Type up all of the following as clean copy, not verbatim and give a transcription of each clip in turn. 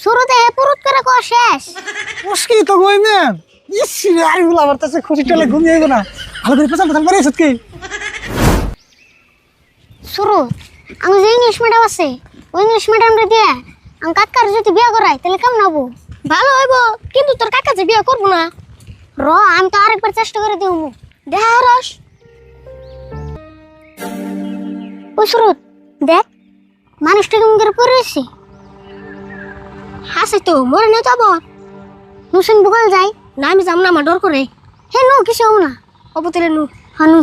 শুরুতে পুরুত করে কো শেষ মুশকিল তো গই ম্যাম ইসি আর গুলো আমার কাছে খুশি চলে ঘুমিয়ে গো না ভালো করে পেছাল পেছাল করে সত্যি শুরু আমি যে ইংলিশ মিডিয়াম আছে ওই ইংলিশ মিডিয়ামটা দিয়ে আমি কাকার যদি বিয়ে করাই তাহলে কেমন হবো ভালো হইব কিন্তু তোর কাকা যে বিয়ে করবো না র আমি তো আরেকবার চেষ্টা করে দিব দেখা রস ও শুরু দেখ মানুষটা কেমন করে পড়েছি হাসে তো মরে নেই যাব নুসেন বুকাল যাই না আমি যাব না আমার ডর করে হে নো কিছু হবো না অবতলে নু হানু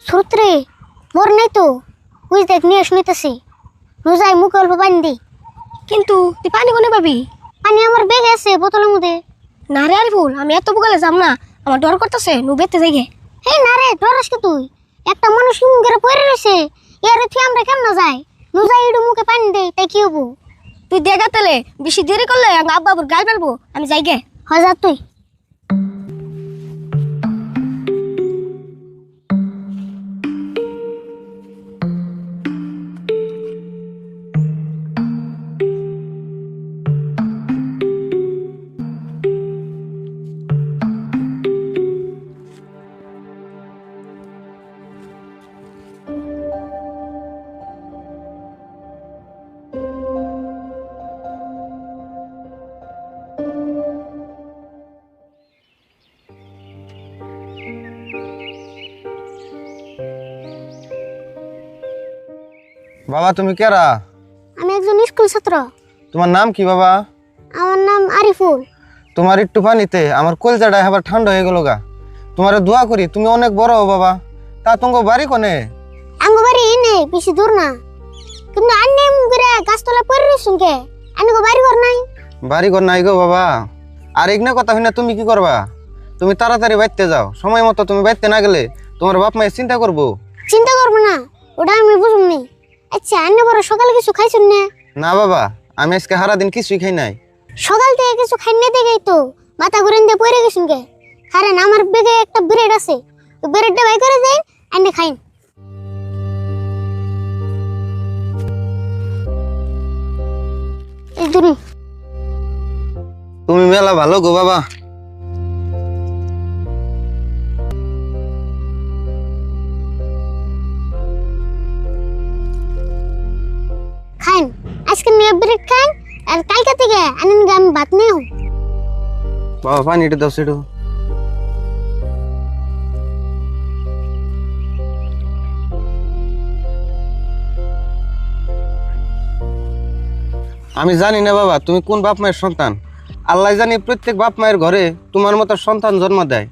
সূত্রে মোর নাই তো বুঝ দেখ নিয়ে শুনিতেছি রোজাই মুখ অল্প পানি দি কিন্তু তুই পানি কোনে পাবি পানি আমার ব্যাগে আছে বোতলের মধ্যে না রে আরিফুল আমি এত বুকালে যাব না আমার ডর করতেছে নু বেতে যাইগে হে না রে ডর আসকে তুই একটা মানুষ কেমন করে পড়ে রয়েছে এর তুই আমরা কেমন যাই নু যাই ইডু মুখে পানি দেই তাই কি হবো তুই দেখা তাহলে বেশি দেরি করলে আব্বা বাবুর গাল পারবো আমি যাইগে যা তুই বাবা তুমি কেরা? আমি একজন স্কুল ছাত্র। তোমার নাম কি বাবা? আমার নাম আরিফুল। তোমার একটু পানিতে আমার কলজাটা আবার ঠান্ডা হয়ে গেল গা। তোমারে দোয়া করি তুমি অনেক বড় হও বাবা। তা তোমার বাড়ি কোনে? আঙ্গ বাড়ি নেই বেশি দূর না, কিন্তু আন্নে মুগরে গাছতলা পড়ে রইছুন কে আঙ্গ বাড়ি ঘর নাই। বাড়ি ঘর নাই গো বাবা। আর এগনা কথা হইনা তুমি কি করবা? তুমি তাড়াতাড়ি বাইতে যাও, সময় মতো তুমি বাইতে না গেলে তোমার বাপ মায়ের চিন্তা করবো। চিন্তা করবো না ওটা আমি বুঝুমনি। আচ্ছা আন্নে বড় সকালে কিছু খাইছুন না? না বাবা, আমি আজকে সারা দিন কিছুই খাই নাই। সকাল থেকে কিছু খাই না দেখেই তো মাথা ঘুরেন দিয়ে পড়ে গেছুন কে। কারণ আমার বেগে একটা ব্রেড আছে, ওই ব্রেডটা বাই করে দেন আন্নে খাইন। এই দূরে তুমি মেলা ভালো গো বাবা। খাইন আজকে নিয়ে ব্রেড খাইন, আর কালকে থেকে আনেন আমি ভাত নিয়ে হই। বাবা পানিটা দাও সেটু। আমি জানি না বাবা তুমি কোন বাপ মায়ের সন্তান। আল্লাহ জানি প্রত্যেক বাপ মায়ের ঘরে তোমার মতো সন্তান জন্ম দেয়।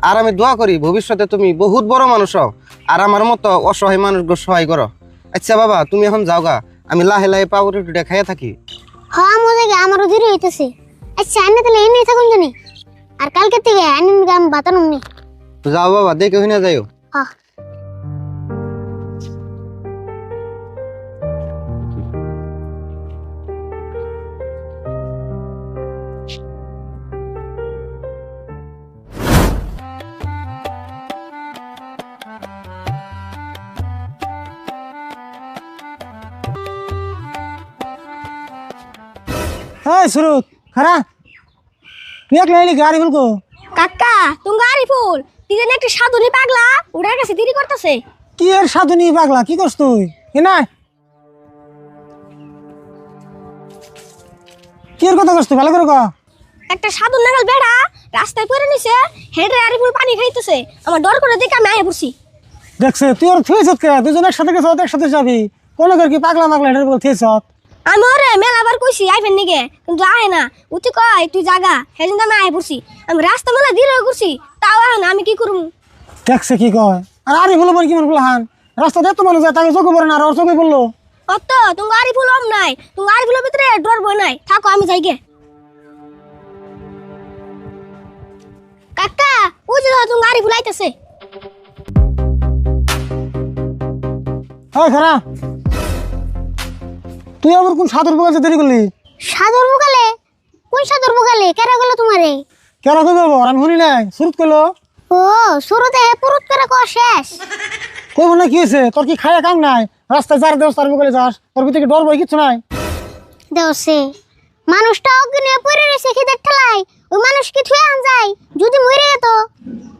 আর আমি দোয়া করি ভবিষ্যতে তুমি বহুত বড় মানুষ হও, আর আমার মতো অসহায় মানুষকে সহায় করো। আচ্ছা বাবা তুমি এখন যাও গা, আমি লাহে লাহে পাউরুটিটা খাইয়া থাকি। হ্যাঁ মজা গে আমারও দেরি হইতেছে। আচ্ছা আন্নে তাহলে এনে থাকুন জানি, আর কালকে থেকে আনেন আমি বাতানুম নি। যাও বাবা, দেখে হইনা যাইও। হ্যাঁ হ্যাঁ সুরত খারা তুই এক লাইনি গাড়ি বলকো কাকা তুমি আরিফুল তুই জানি একটা সাধুনি পাগলা ওটার কাছে দেরি করতেছে। কি এর সাধুনি পাগলা কি করছ তুই এ না কি এর কথা করছ তুই ভালো করে ক। একটা সাধু নাগাল বেড়া রাস্তায় পড়ে নিছে, হেডে আরিফুল পানি খাইতেছে, আমার ডর করে দেখে আমি আয়া পড়ছি। দেখছে তুই ওর থুয়েছ কে? দুজন একসাথে গেছ, একসাথে যাবি, কোন কি পাগলা পাগলা হেঁটে বল থুয়েছ? আমি ওরে মেলাবার কইছি আইফেন নিগে, কিন্তু আয় না। উঠি কয় তুই জাগা, সেদিন আমি আয় পড়ছি। আমি রাস্তা মেলা ধীরে করছি, তাও আয় না, আমি কি করবো? দেখছে কি কয়? আর আরে বলো কি মন বলে হান রাস্তাতে এত মানুষ যায়, তাকে চোখে পড়ে না, আর ওর চোখে পড়লো। অত তুমি আরিফুল অম নাই, তুমি আরিফুলের ভিতরে ডর বই নাই, থাকো আমি যাইগে। কাকা ওই যে তুমি আরিফুল আইতেছে। হ্যাঁ খারা তুই আবার কোন সাধুর বলতে দেরি করলি? সাধুর বুকালে? কোন সাধুর বুকালে? কেরা গেল তোমারে? কেরা কই বাবা আমি শুনি নাই, শুরুত করলো। ও শুরুতে পুরুত করে কো শেষ। কইব না কি হয়েছে, তোর কি খায়া কাম নাই? রাস্তায় যার দেওয়া তার বলে যাস, তোর ভিতরে কি ডর ভয় কিছু নাই? দেওছে মানুষটা অগ্নি পড়ে রয়েছে খিদের ঠেলায়, ওই মানুষ কি থুয়ে আন যায় যদি মরে যেত?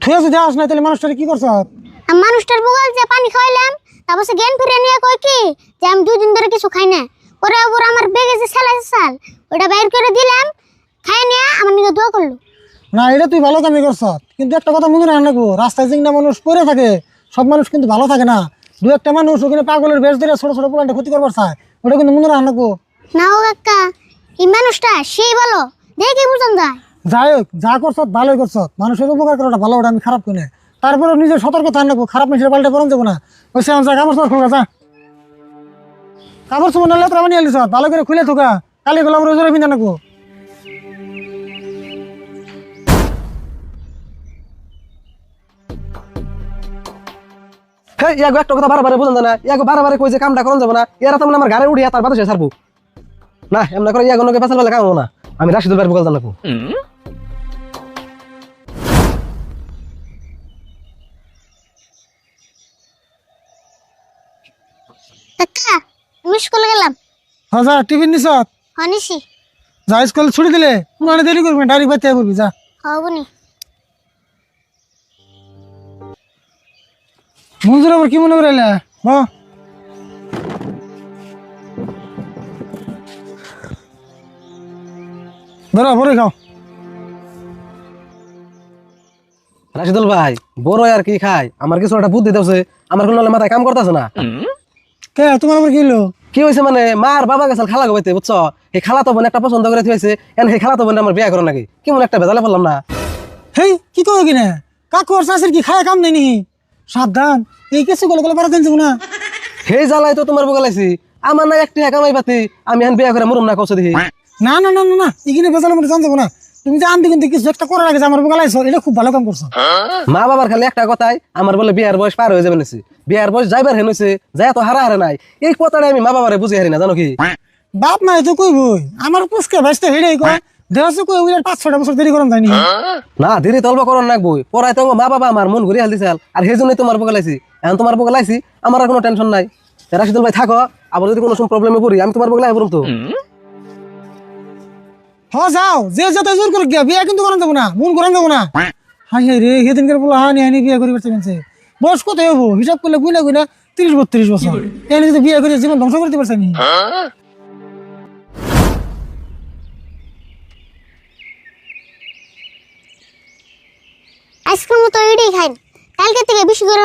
থুয়ে যদি আস নাই তাহলে মানুষটারে কি করছ? আমি মানুষটার বগল যে পানি খাওয়াইলাম, তারপর সে জ্ঞান ফিরে নিয়ে কয় কি যে আমি 2 দিন ধরে কিছু খাই না। পরে ওপর আমার বেগে যে সাল ওটা বাইর করে দিলাম, খাই নিয়ে আমার নিয়ে দোয়া করলো। না, এটা তুই ভালো কামই করছ, কিন্তু একটা কথা মনে রাখবো, রাস্তায় যেগুলা মানুষ পড়ে থাকে সব মানুষ কিন্তু ভালো থাকে না। দু একটা মানুষ ওখানে পাগলের বেশ ধরে ছোট ছোট প্লান্টে ক্ষতি করবার চায়, ওটা কিন্তু মনে রাখবো। না ও কাকা, এই মানুষটা সেই ভালো দেখে বুঝান যায়। যাই হোক, যা করছ ভালোই করছ, মানুষের উপকার করাটা ভালো, ওটা আমি খারাপ করি না। তারপরে নিজের সতর্কতা আনবো, খারাপ মানুষের পাল্টে পরন যাবো না। ওই সে যা কাপড় চোপড় খোলা, যা কাপড় চোপড় নাহলে বানিয়ে আলিস, ভালো করে খুলে থোকা, কালি গোলাম রোজরে পিন্ধা নাকবো। হ্যাঁ ইয়াগো একটা কথা বারবার বোঝান না, ইয়াগো বারবার কই যে কামটা করন যাব না, এরা তো আমার ঘরে উড়িয়া তার বাতাসে ছাড়বো না। এমন করে ইয়াগো নকে পেছাল বেলা কাম না, আমি রাশিদুল ভাইয়ের বকাল জানাবো। কাকা আমি স্কুলে গেলাম। হ্যাঁ যা, টিফিন নিস, হনিসি যা স্কুলে ছুটি দিলে মানে দেরি করবি, ডাইরেক্ট বাচ্চা করবি, যা। হবনি মঞ্জুর আবার কি মনে করে এলে? ধরো পরে খাও। রাশিদুল ভাই বড় আর কি খায়, আমার কিছু একটা বুদ্ধি দেছে, আমার কোনো মাথায় কাম করতেছে না। কে তোমার আবার কি হলো? কি হয়েছে মানে, মার বাবা গেছে খালা গোবাইতে, বুঝছো? এই খালা তো বোন একটা পছন্দ করে থুয়েছে, এন সেই খালা তো বোন আমার বিয়ে করো নাকি, কেমন একটা ভেজালে বললাম না। হেই কি কো কিনা, কাকু আর শাশুর কি খায়া কাম নেই নি? সাবধান, এই কিছু গলে গলে পারা যাবো না। সেই জ্বালাই তো তোমার বগালাইছি, আমার না একটি কামাই পাতি, আমি এখন বিয়ে করে মরুম না কষ্ট দেখি। না না না না না, এখানে বেজালের মধ্যে জান যাবো না। তুমি যে আনতে কিন্তু কিছু একটা করার আগে যে আমার বগালাইছো, এটা খুব ভালো কাম করছো। মা বাবার খালি একটা কথাই, আমার বলে বিয়ার বয়স পার হয়ে যাবে নাছি, বিয়ার বয়স যাইবার হেন হয়েছে, যাই তো হারা হারে নাই, এই কথাটা আমি মা বাবারে বুঝি হারি না, জানো কি? বাপ নাই তো কই বই, আমার পুষ্কে ভাইস্তে হেড়ে কয় দেহছে কই ওই 5-6টা বছর দেরি করন যায়নি। না ধীরে তলব করন নাকবই, পড়াই তো মা বাবা আমার মন ঘুরে হালদিছাল, আর সেই জন্যই তোমার বগালাইছি। এখন তোমার বগালাইছি, আমার আর কোনো টেনশন নাই। রাশিদুল ভাই থাকো, আবার যদি কোনো সময় প্রবলেমে পড়ি আমি তোমার বগলাই পড়ুম তো। হ যাও, যে যত জোর করে গিয়া বিয়া কিন্তু করান যাবো না, মন করান যাবো না। হাই হাই রে, সেদিনকার বলা হানি হানি বিয়া করি পারছে, বয়স কত হবো হিসাব করলে গুইনা গুইনা 30-32 বছর, এনে যদি বিয়া করে জীবন ধ্বংস করতে পারছে নি। আজকের মতো এটাই খান, কালকে থেকে বেশি করে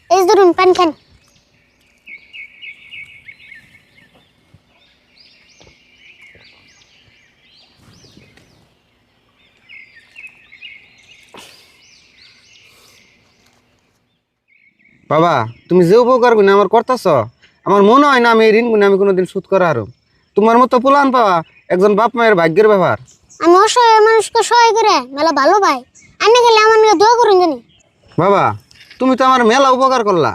এই ধরুন পান খান। বাবা তুমি যে উপকার গুণে আমার করতেছ, আমার মনে হয় না আমি এই ঋণ গুণে আমি কোনোদিন শোধ করা আরো। তোমার মতো পুলান পাওয়া একজন বাপ মায়ের ভাগ্যের ব্যাপার। আমি অসহায় মানুষকে সহায় করে মেলা ভালো পাই, আমি গেলে আমার নিয়ে দোয়া করুন জানি। বাবা তুমি তো আমার মেলা উপকার করলা,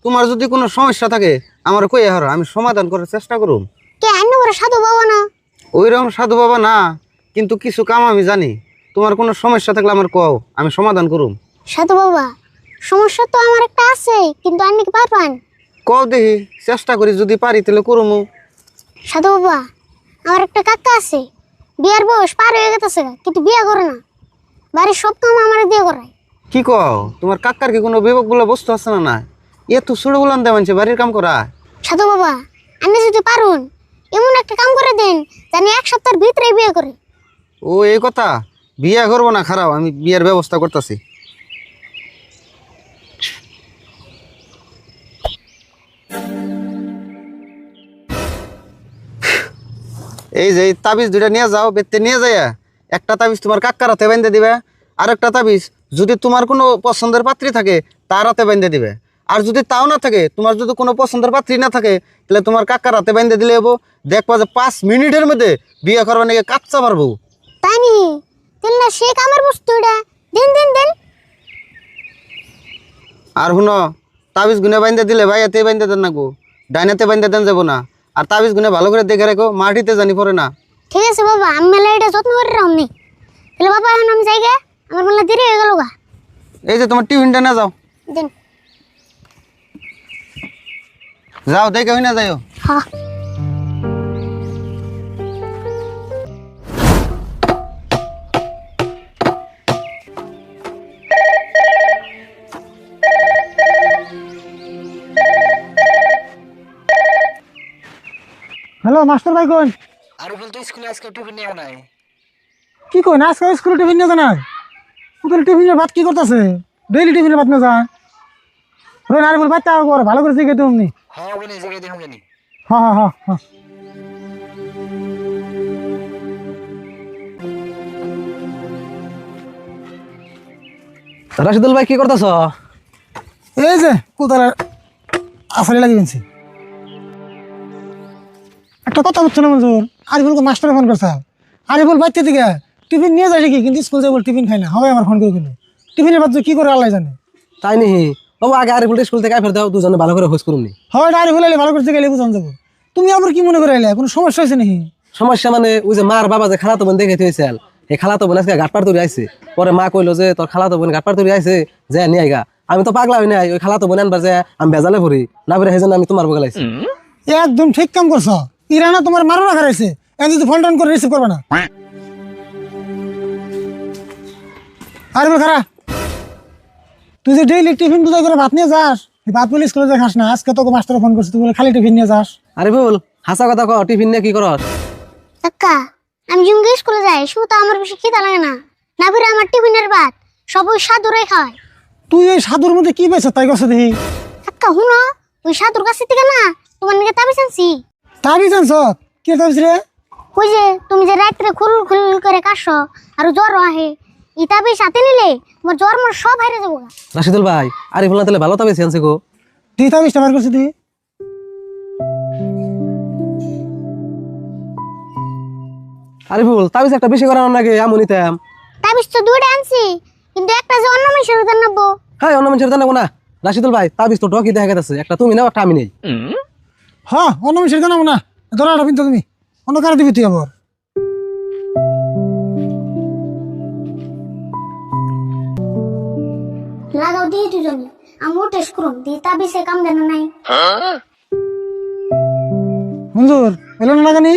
তোমার যদি কোনো সমস্যা থাকে আমার কই হারো, আমি সমাধান করার চেষ্টা করুম। কে আন্য করে সাধু বাবা না? ওইরকম সাধু বাবা না, কিন্তু কিছু কাম আমি জানি। তোমার কোনো সমস্যা থাকলে আমার কও, আমি সমাধান করুম। সাধু বাবা সমস্যা তো আমার একটা আছে, কিন্তু আপনি কি পারবেন? কও দেখি, চেষ্টা করি, যদি পারি তাহলে করুমু। সাধু বাবা আমার একটা কাকা আছে, বিয়ার বয়স পার হয়ে গেছে কিন্তু বিয়ে করে না, বাড়ির সব কাম আমার দিয়ে করায়। কি কও, তোমার কাকার কি কোনো বিবেক বলে বস্তু আছে না? না এ তো ছোট বলান দেয় মানুষে বাড়ির কাম করা। সাধু বাবা আপনি যদি পারুন এমন একটা কাম করে দেন জানি 1 সপ্তাহের ভিতরে বিয়ে করে। ও এই কথা, বিয়ে করবো না খারাপ, আমি বিয়ের ব্যবস্থা করতেছি। এই যে তাবিজ 2টা নিয়ে যাও, বেতে নিয়ে যাইয়া একটা তাবিজ তোমার কাকার হাতে বেঁধে দিবে, আর একটা তাবিজ যদি তোমার কোনো পছন্দের পাত্রী থাকে তার হাতে বেঁধে দিবে। আর যদি তাও না থাকে, তোমার যদি কোনো পছন্দের পাত্রী না থাকে, তাহলে তোমার কাকার হাতে বেঁধে দিলে হবো। দেখবা যে 5 মিনিটের মধ্যে বিয়ে করবার নাকি কাচ্চা পারবো। তাই নি? তেল না সে কামের বস্তু এটা, দিন দিন দিন। আর শুনো, তাবিজ গুনে বাইন্দে দিলে ভাই এতে বাইন্দে দেন না গো, ডাইনাতে বাইন্দে দেন যাবো না। আর তাবিজ গুনে ভালো করে দেখে রাখো, মাটিতে জানি পড়ে না। ঠিক আছে বাবা, আমি মেলা এটা যত্ন করে রাখনি। তাহলে বাবা এখন আমি যাই গে, আমার মেলা দেরি হয়ে গেল গা। এই যে তোমার টিফিনটা না যাও। দিন। যাও দেখে হই না যাইও। হ্যাঁ হ্যালো মাস্টার ভাই কোন আর বল তো স্কুলে আজকে টিফিন নিয়ে নাই। কি কই না আজকে স্কুলে টিফিন নিয়ে জানা ওদের টিফিনের ভাত কি করতেছে ডেইলি টিফিনের ভাত নিয়ে যা রোজ আর বল বাচ্চা করে ভালো করে শিখে তুমি হ্যাঁ বলে জায়গায় দেখুন জানি। হ্যাঁ হ্যাঁ হ্যাঁ হ্যাঁ রাশিদুল ভাই কি করতেছ? এই যে কোথায় আসলে লাগিয়েছি একটা কথা বলছো না মঞ্জুর আরিফুলকে মাস্টারে ফোন করছে আরিফুল বাচ্চা দিকে টিফিন নিয়ে যায় কি কিন্তু স্কুল যাবো টিফিন খাই না হবে আমার ফোন করে কিন্তু টিফিনের বাচ্চা কি করে আল্লাহ জানে তাই নি বাবু আগে আরিফুল স্কুল থেকে ফের দাও দুজনে ভালো করে হোস করুন। হয় আরিফুল এলে ভালো করতে গেলে বুঝান যাবো তুমি আবার কি মনে করে এলে কোনো সমস্যা হয়েছে নাকি সমস্যা মানে ওই যে মার বাবা যে খালাতো বোন দেখে হয়েছিল এই খালাতো বোন আজকে ঘাটপাড় তৈরি আইছে পরে মা কইলো যে তোর খালাতো বোন ঘাটপাড় তৈরি আইছে যে নিয়ে আইগা আমি তো পাগলা হই নাই ওই খালাতো বোন আনবার যে আমি বেজালে ভরি না ভরে সেই জন্য আমি তোমার বগে লাইছি। একদম ঠিক কাম করছো ইরানা তোমার মারো রাখা রয়েছে এখন যদি ফোন টোন করে রিসিভ করবে না আরিফুল খারা তুই যে ডেইলি টিফিন বুঝাই করে ভাত নিয়ে যাস এই ভাত বলে স্কুলে যা খাস না আজকে তোকে মাস্টারে ফোন করছিস তুই বলে খালি টিফিন নিয়ে যাস আরিফুল হাসা কথা কও টিফিন নিয়ে কি করস? কাকা আমি জুঙ্গি স্কুলে যাই শুধু তো আমার বেশি খিদা লাগে না না ফিরে আমার টিফিনের ভাত সব ওই সাধুরাই খায় তুই এই সাধুর মধ্যে কি পাইছ তাই কাছে দেখি কাকা হুনো ওই সাধুর কাছে থেকে না তোমার নাকি তাবিজ আনছি তাবি জানছ কি তাবিজ রে ওই যে তুমি যে রাত্রে খুল খুল করে কাশো আর জ্বর আহে এই তাবিজ সাথে নিলে তোমার জ্বর মর সব হারিয়ে যাবো গা। রাশিদুল ভাই আরিফুল না তাহলে ভালো তবে আনছে গো। তুই তাবিজটা বার করছিস তুই আরিফুল তাবিজ একটা বেশি করানোর নাকি আমি নিতাম। তাবিজ তো দুইটা আনছি কিন্তু একটা যে অন্য মানুষের উদার নেবো হ্যাঁ অন্য মানুষের জানাবো না। রাশিদুল ভাই তাবিজ তো ঢকি দেখা গেছে একটা তুমি নাও একটা আমি নেই। হ্যাঁ অন্য মিশে জানাবো না ধরাটা কিন্তু তুমি অন্য কারো দিবি তুই আবার লাগাও দিয়ে দুজনে আমি টেস্ট করুন দিয়ে তাবিজে কাম দেন নাই মঞ্জুর এলো না লাগানি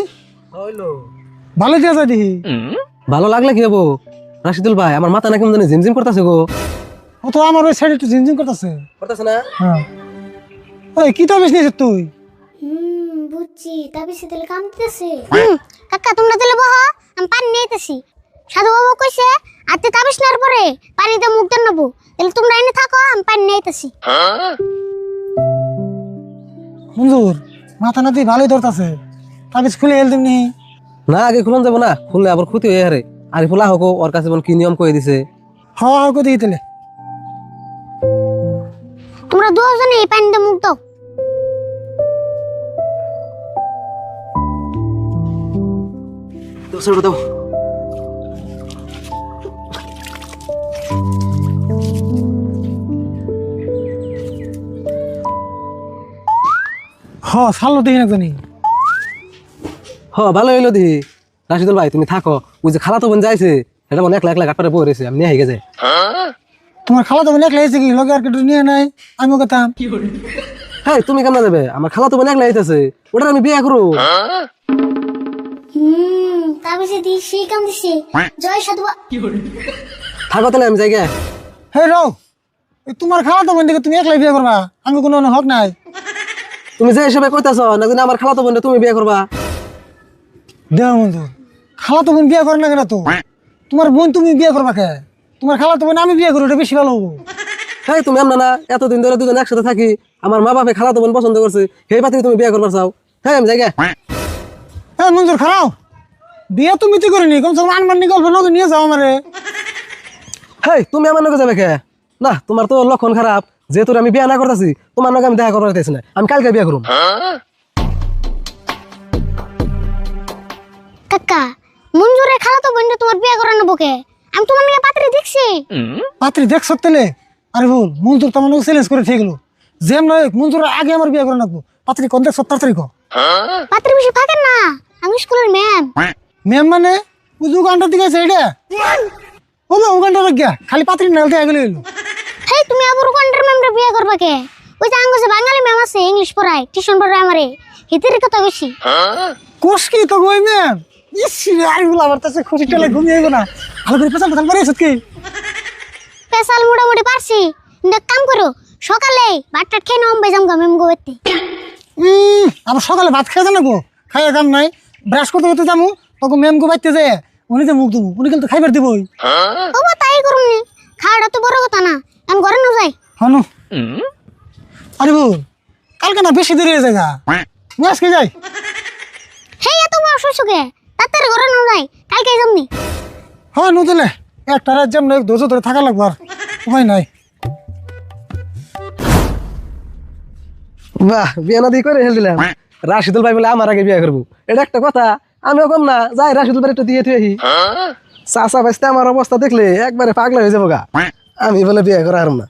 ভালো দিয়া যায় দেখি ভালো লাগলে কি হবো? রাশিদুল ভাই আমার মাথা নাকি জানি ঝিমঝিম করতেছে গো। ও তো আমার ওই সাইডে একটু ঝিনঝিন করতেছে করতেছে না? হ্যাঁ ওই কি তাবিজ নিয়েছিস তুই বুঝছি তাবিজে দিলে কাম দিতেছে কাকা তোমরা দিলে বহ আমি পানি নিতেছি সাধু বাবা কইছে আতে তাবিজ নেওয়ার পরে পানিতে মুখ দেন নেবো তাহলে তোমরা এনে থাকো আমি পানি নিতেছি মঞ্জুর মাথা নাতি ভালোই ধরতেছে তাবিজ খুলে এল তুমি না আগে খুলন যাবো না খুললে আবার ক্ষতি হয়ে হারে। আরিফুল হোক ওর কাছে বল কি নিয়ম কয়ে দিছে। হওয়া হোক দেখি তাহলে তোমরা দুজনে এই পানিতে মুখ দাও দাও হ সালো দেখি না জানি হ ভালো হইলো দি। রাশিদুল ভাই তুমি থাকো ওই যে খালা তো বোন যাইছে এটা মনে একলা একলা ঘাটপাড়ে বয়ে রয়েছে আমি নিয়ে গেছে। তোমার খালা তো একলা এসে কি লগে আর কেটে নিয়ে নাই আমি ওকে তাম হ্যাঁ তুমি কেমন যাবে আমার খালা তো বোন একলা আইতেছে ওটা আমি বিয়ে করো। তাবিজে দি সেই কাম দিছে জয় সাধু থাকো তাহলে আমি যাই গে। হে রও তোমার খালা তো বোন তুমি একলাই বিয়ে করবা আমি কোনো হক নাই তুমি যে হিসেবে কইতাছ না জানি আমার খালা তো বোন তুমি বিয়ে করবা। দেহ মঞ্জুর খালা তো বোন বিয়ে করে না কেন তো তোমার বোন তুমি বিয়ে করবা কে তোমার খালা তো বোন আমি বিয়ে করি ওটা বেশি ভালো হবো হ্যাঁ তুমি এমন না এতদিন ধরে দুজন একসাথে থাকি আমার মা বাপে খালা তো বোন পছন্দ করছে সেই পাতি তুমি বিয়ে করবার চাও। হ্যাঁ আমি যাই গে। হ্যাঁ মঞ্জুর খারাও বিয়ে তুমি তো করিনি কমসে কম আনবার নি গল্প নগে নিয়ে যাও আমারে হেই তুমি আমার নগে যাবে কে না তোমার তো লক্ষণ খারাপ যেহেতু আমি বিয়ে না করতেছি তোমার নগে আমি দেখা করতে চাইছি না আমি কালকে বিয়ে করুম। কাকা মঞ্জুরের খালা তো বোন তোমার বিয়ে করে নেবো কে আমি তোমার নিয়ে পাত্রী দেখছি পাত্রী দেখ সত্যলে আরে বল মঞ্জুর তো আমার চ্যালেঞ্জ করে ঠিক গেলো যেম নয় মঞ্জুর আগে আমার বিয়ে করে রাখবো পাত্রী কোন দেখ 17 তারিখ পাত্রী বেশি থাকেন না আমি স্কুলের ম্যাম ম্যাম মানে উজু গানটা দিকে আছে এটা ও না উগানটা গিয়া খালি পাত্রী নালতে আগে লইলো হেই তুমি আবার কোনটার ম্যামরে বিয়ে করবা কে ওই যে আঙ্গুসে বাঙালি ম্যাম আছে আছে ইংলিশ পড়ায় টিউশন পড়ায় আমারে হিতের কথা বেশি। কোষ কি তো কই ম্যাম ইস আর গুলো আমার কাছে খুশি টেলে ঘুমিয়ে আইবো না ভালো করে পেছাল পেছাল মারিস কি পেশাল মোটামুটি পারছি, কিন্তু এক কাম করো সকালে ভাতটা খেয়ে নাম বেজাম গা মেম গোতে। আবার সকালে ভাত খেয়ে জানা গো খাইয়া কাম নাই ব্রাশ করতে করতে যামু তখন ম্যাম গো বাইতে যায় উনি যে মুখ দেবো উনি কিন্তু খাইবার দিবই। ও বা তাই করুন নি, খাওয়াটা তো বড় কথা না, এখন ঘরে না যাই। হনু আরে বল কালকে না বেশি দেরি হয়ে যায় আজকে যাই। হেই এত বড় শুশুকে তাড়াতাড়ি ঘরে না যাই, কালকে যামনি। হ্যাঁ নদিলে একটা রাত যেমন ধৈর্য ধরে থাকা লাগবো আর উপায় নাই। বাহ বিয়া না দিয়ে করে হেল দিলাম রাশিদুল ভাই বলে আমার আগে বিয়া করবো, এটা একটা কথা। আমিও কম না যাই রাশিদুল ভাই একটু দিয়ে থুই চাচা ভাইস্তে আমার অবস্থা দেখলে একবারে পাগলা হয়ে যাবো গা। আমি বলে বিয়ে করা হারম না।